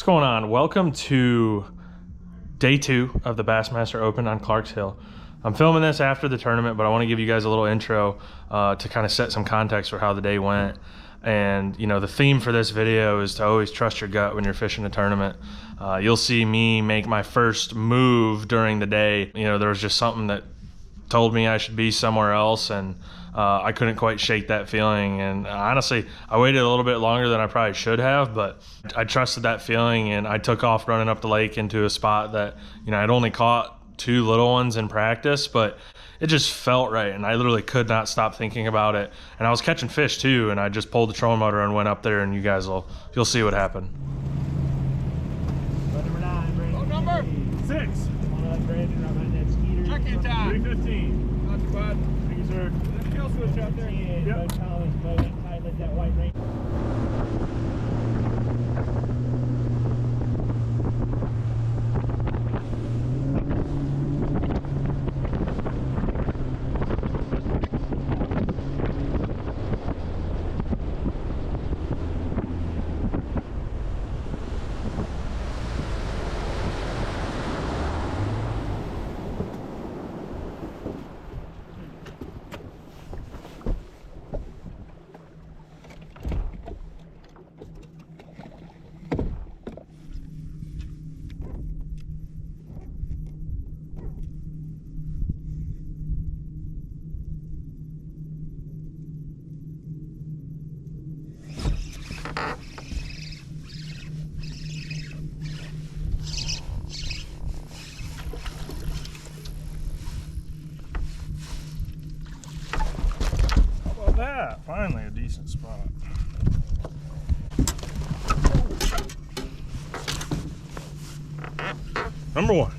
What's going on? Welcome to day 2 of the Bassmaster Open on Clarks Hill. I'm filming this after the tournament, but I want to give you guys a little intro to kind of set some context for how the day went. And you know, the theme for this video is to always trust your gut when you're fishing a tournament. You'll see me make my first move during the day. You know, there was just something that told me I should be somewhere else, and I couldn't quite shake that feeling. And honestly, I waited a little bit longer than I probably should have, but I trusted that feeling, and I took off running up the lake into a spot that, you know, I'd only caught 2 little ones in practice, but it just felt right, and I literally could not stop thinking about it. And I was catching fish too, and I just pulled the trolling motor and went up there, and you'll see what happened. Number 9, Brandon. Oh, number 6. Come on up, Brandon, right behind that skeeter. Check-in time. 3:15. Not too bad. Thank you, sir. There's a kill switch out there. Yeah, Yep. Bud Collins, Bud, tight, let that white rain. That finally a decent spot. Number 1.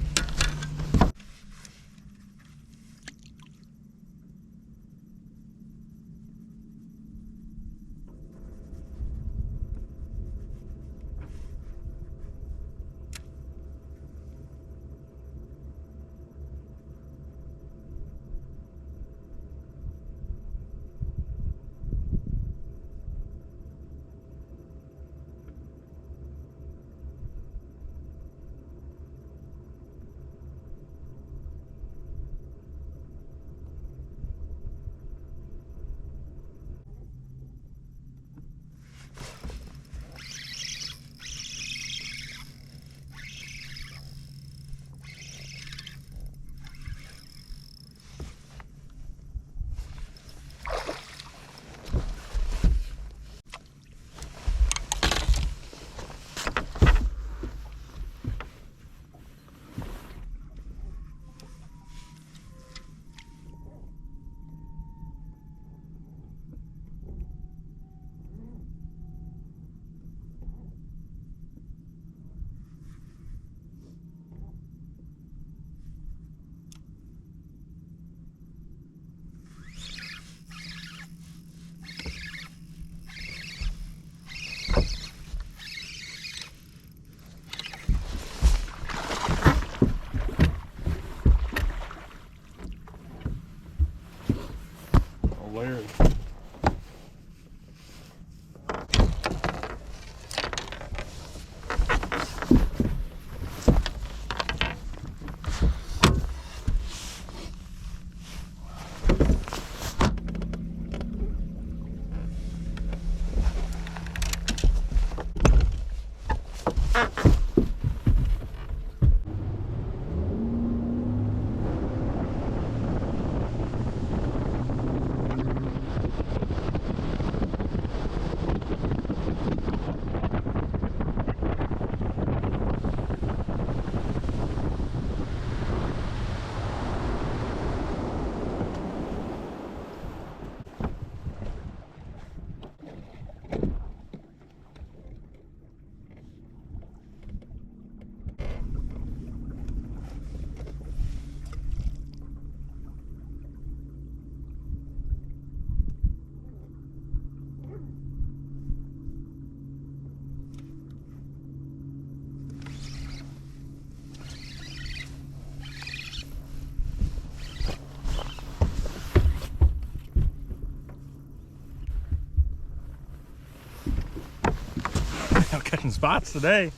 catching spots today.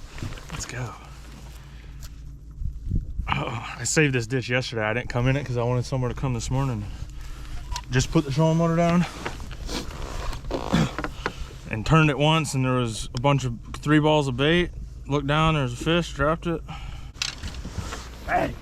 Let's go. Oh, I saved this ditch yesterday. I didn't come in it because I wanted somewhere to come this morning. Just put the trolling motor down and turned it once, and there was a bunch of 3 balls of bait. Looked down, there's a fish, dropped it. Hey.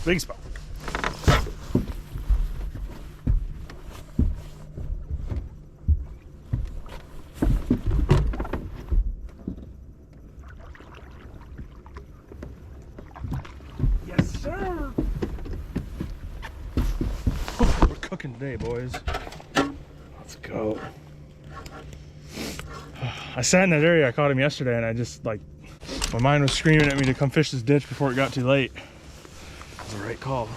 Big spot. Yes, sir. We're cooking today, boys. Let's go. I sat in that area. I caught him yesterday, and I just like, my mind was screaming at me to come fish this ditch before it got too late. It was the right call.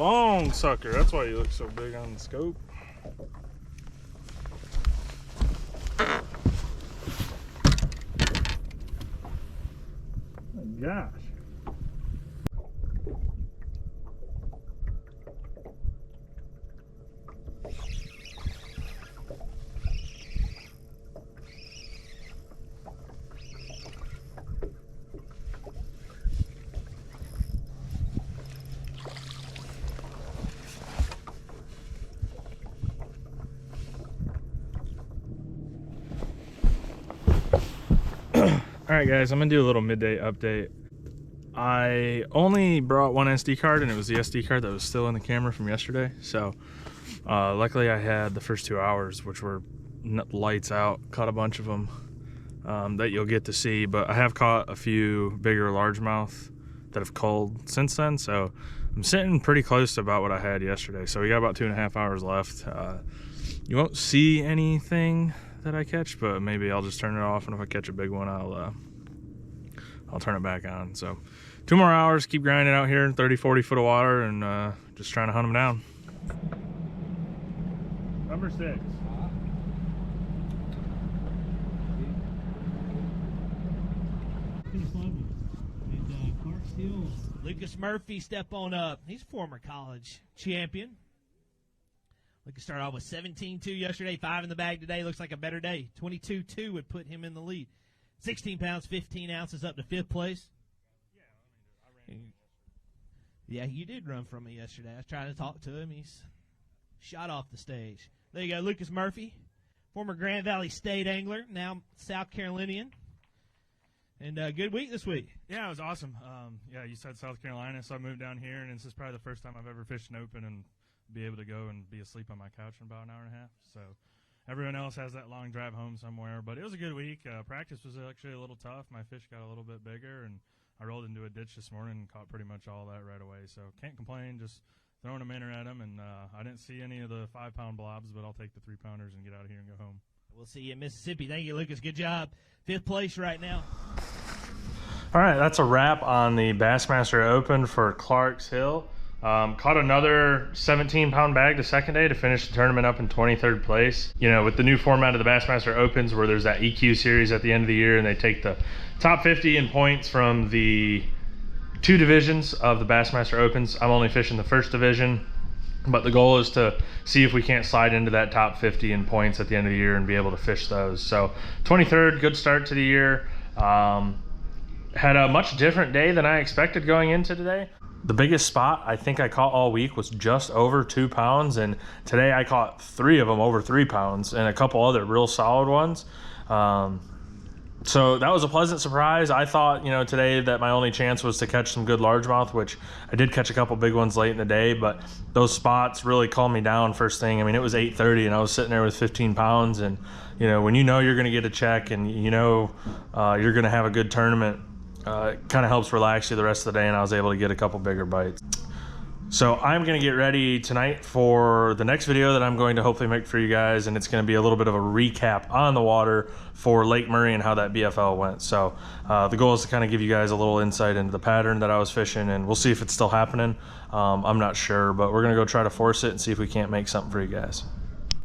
long sucker. That's why you look so big on the scope. My gosh. All right, guys, I'm gonna do a little midday update. I only brought one SD card, and it was the SD card that was still in the camera from yesterday. So luckily I had the first 2 hours, which were lights out. Caught a bunch of them that you'll get to see, but I have caught a few bigger largemouth that have culled since then. So I'm sitting pretty close to about what I had yesterday. So we got about 2.5 hours left. You won't see anything that I catch, but maybe I'll just turn it off, and if I catch a big one, I'll turn it back on. So 2 more hours, keep grinding out here in 30-40 foot of water, and just trying to hunt them down. Number 6. Clark's Hill. Lucas Murphy, step on up. He's a former college champion. Lucas started off with 17-2 yesterday, 5 in the bag today. Looks like a better day. 22-2 would put him in the lead. 16 pounds, 15 ounces up to 5th place. Yeah, you did run from me yesterday. I was trying to talk to him. He's shot off the stage. There you go, Lucas Murphy, former Grand Valley State angler, now South Carolinian. And good week this week. Yeah, it was awesome. Yeah, you said South Carolina, so I moved down here, and this is probably the first time I've ever fished an open and be able to go and be asleep on my couch in about an hour and a half. So everyone else has that long drive home somewhere, but it was a good week. Practice was actually a little tough. My fish got a little bit bigger, and I rolled into a ditch this morning and caught pretty much all that right away. So can't complain, just throwing them in or at them. And I didn't see any of the 5-pound blobs, but I'll take the 3-pounders and get out of here and go home. We'll see you in Mississippi. Thank you, Lucas. Good job. 5th place right now. All right, that's a wrap on the Bassmaster Open for Clarks Hill. Caught another 17-pound bag the second day to finish the tournament up in 23rd place. You know, with the new format of the Bassmaster Opens, where there's that EQ series at the end of the year, and they take the top 50 in points from the 2 divisions of the Bassmaster Opens. I'm only fishing the first division, but the goal is to see if we can't slide into that top 50 in points at the end of the year and be able to fish those. So 23rd, good start to the year. Had a much different day than I expected going into today. The biggest spot I think I caught all week was just over 2 pounds, and today I caught 3 of them over 3 pounds and a couple other real solid ones. So that was a pleasant surprise. I thought, you know, today that my only chance was to catch some good largemouth, which I did catch a couple big ones late in the day, but those spots really calmed me down first thing. I mean, it was 8:30 and I was sitting there with 15 pounds, and you know, when you know you're going to get a check and you know you're going to have a good tournament, it kind of helps relax you the rest of the day, and I was able to get a couple bigger bites. So I'm going to get ready tonight for the next video that I'm going to hopefully make for you guys, and it's going to be a little bit of a recap on the water for Lake Murray and how that BFL went. So the goal is to kind of give you guys a little insight into the pattern that I was fishing, and we'll see if it's still happening. I'm not sure, but we're going to go try to force it and see if we can't make something for you guys.